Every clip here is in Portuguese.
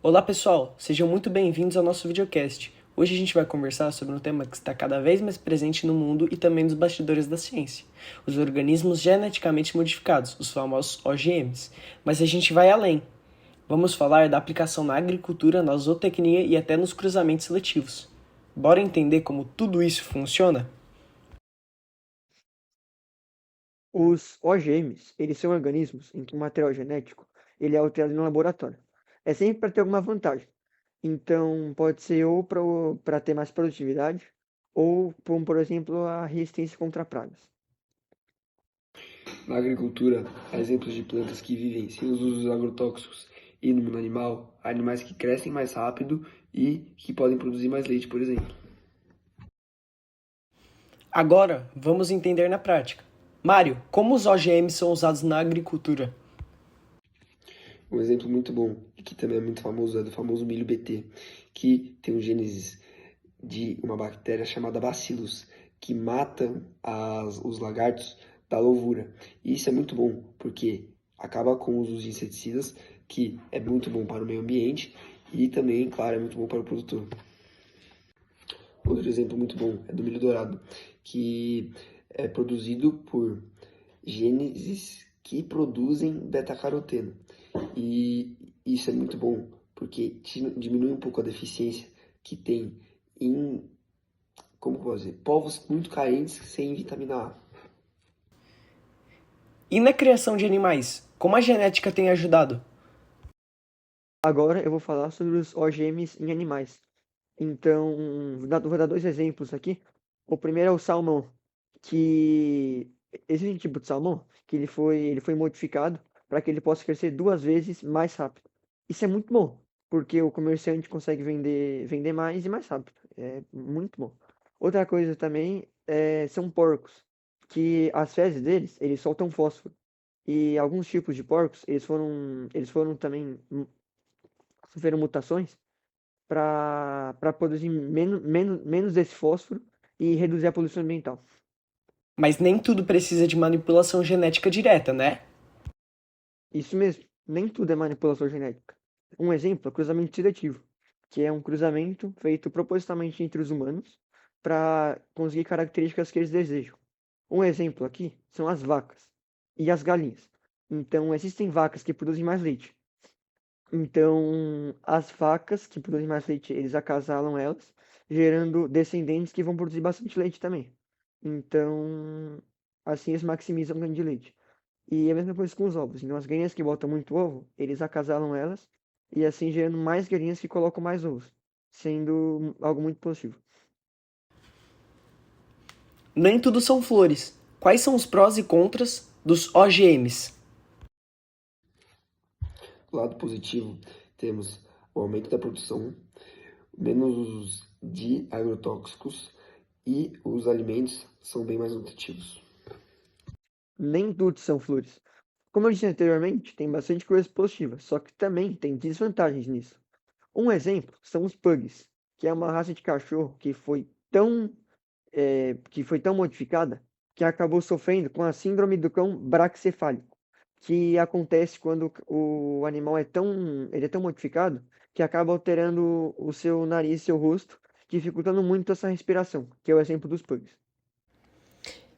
Olá pessoal, sejam muito bem-vindos ao nosso videocast. Hoje a gente vai conversar sobre um tema que está cada vez mais presente no mundo e também nos bastidores da ciência: os organismos geneticamente modificados, os famosos OGMs. Mas a gente vai além. Vamos falar da aplicação na agricultura, na zootecnia e até nos cruzamentos seletivos. Bora entender como tudo isso funciona? Os OGMs, eles são organismos em que o material genético ele é alterado no laboratório. É sempre para ter alguma vantagem. Então, pode ser ou para ter mais produtividade, ou, como, por exemplo, a resistência contra pragas. Na agricultura, há exemplos de plantas que vivem sem os usos agrotóxicos e no mundo animal, há animais que crescem mais rápido e que podem produzir mais leite, por exemplo. Agora, vamos entender na prática. Mário, como os OGMs são usados na agricultura? Um exemplo muito bom, e que também é muito famoso, é do famoso milho BT, que tem um gênese de uma bactéria chamada Bacillus, que mata os lagartos da lavoura. E isso é muito bom, porque acaba com os usos de inseticidas, que é muito bom para o meio ambiente e também, claro, é muito bom para o produtor. Outro exemplo muito bom é do milho dourado, que é produzido por genes que produzem beta-caroteno. E isso é muito bom, porque diminui um pouco a deficiência que tem em, como posso dizer, povos muito carentes sem vitamina A. E na criação de animais, como a genética tem ajudado? Agora eu vou falar sobre os OGMs em animais. Então, vou dar dois exemplos aqui. O primeiro é o salmão, que existe um tipo de salmão que ele foi modificado para que ele possa crescer 2 vezes mais rápido. Isso é muito bom, porque o comerciante consegue vender mais e mais rápido. É muito bom. Outra coisa também são porcos, que as fezes deles, eles soltam fósforo. E alguns tipos de porcos, eles foram também sofreram mutações para produzir menos desse fósforo e reduzir a poluição ambiental. Mas nem tudo precisa de manipulação genética direta, né? Isso mesmo, nem tudo é manipulação genética. Um exemplo é o cruzamento seletivo, que é um cruzamento feito propositalmente entre os humanos para conseguir características que eles desejam. Um exemplo aqui são as vacas e as galinhas. Então, existem vacas que produzem mais leite. Então, as vacas que produzem mais leite, eles acasalam elas, gerando descendentes que vão produzir bastante leite também. Então, assim eles maximizam o ganho de leite. E é a mesma coisa com os ovos. Então, as galinhas que botam muito ovo, eles acasalam elas, e assim gerando mais galinhas que colocam mais ovos, sendo algo muito positivo. Nem tudo são flores. Quais são os prós e contras dos OGMs? Do lado positivo, temos o aumento da produção, menos usos de agrotóxicos e os alimentos são bem mais nutritivos. Nem tudo são flores. Como eu disse anteriormente, tem bastante coisas positivas, só que também tem desvantagens nisso. Um exemplo são os pugs, que é uma raça de cachorro que foi tão modificada que acabou sofrendo com a síndrome do cão braquicefálico, que acontece quando o animal ele é tão modificado que acaba alterando o seu nariz e seu rosto, dificultando muito essa respiração, que é o exemplo dos pugs.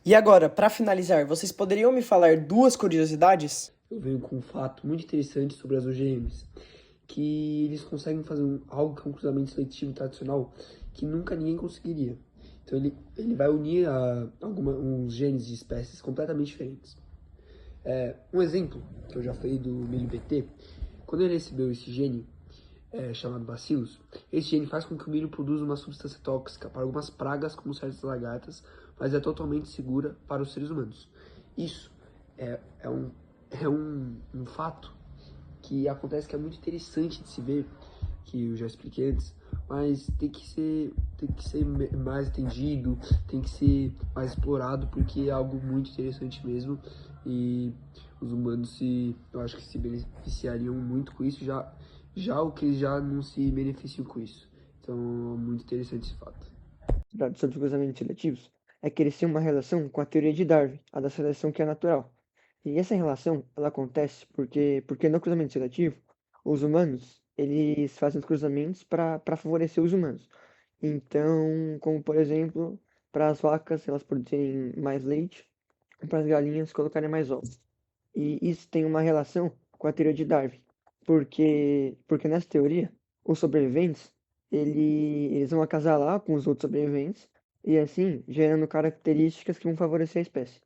E agora, para finalizar, vocês poderiam me falar duas curiosidades? Eu venho com um fato muito interessante sobre as OGMs, que eles conseguem fazer algo que é um cruzamento seletivo tradicional que nunca ninguém conseguiria. Então ele vai unir uns genes de espécies completamente diferentes. Um exemplo que eu já falei do milho BT, quando ele recebeu esse gene chamado Bacillus, esse gene faz com que o milho produza uma substância tóxica para algumas pragas, como certas lagartas, mas é totalmente segura para os seres humanos. Isso é, é, um, um fato que acontece que é muito interessante de se ver, que eu já expliquei antes, mas tem que ser mais entendido, tem que ser mais explorado, porque é algo muito interessante mesmo, e os humanos eu acho que se beneficiariam muito com isso, já o que eles já não se beneficiam com isso. Então, é muito interessante esse fato. Dados sobre os cruzamentos seletivos é que eles têm uma relação com a teoria de Darwin, a da seleção que é natural. E essa relação, ela acontece porque no cruzamento seletivo, os humanos, eles fazem os cruzamentos para favorecer os humanos. Então, como por exemplo, para as vacas elas produzirem mais leite, e para as galinhas colocarem mais ovos. E isso tem uma relação com a teoria de Darwin, porque nessa teoria, os sobreviventes, eles vão acasalar com os outros sobreviventes, e assim, gerando características que vão favorecer a espécie.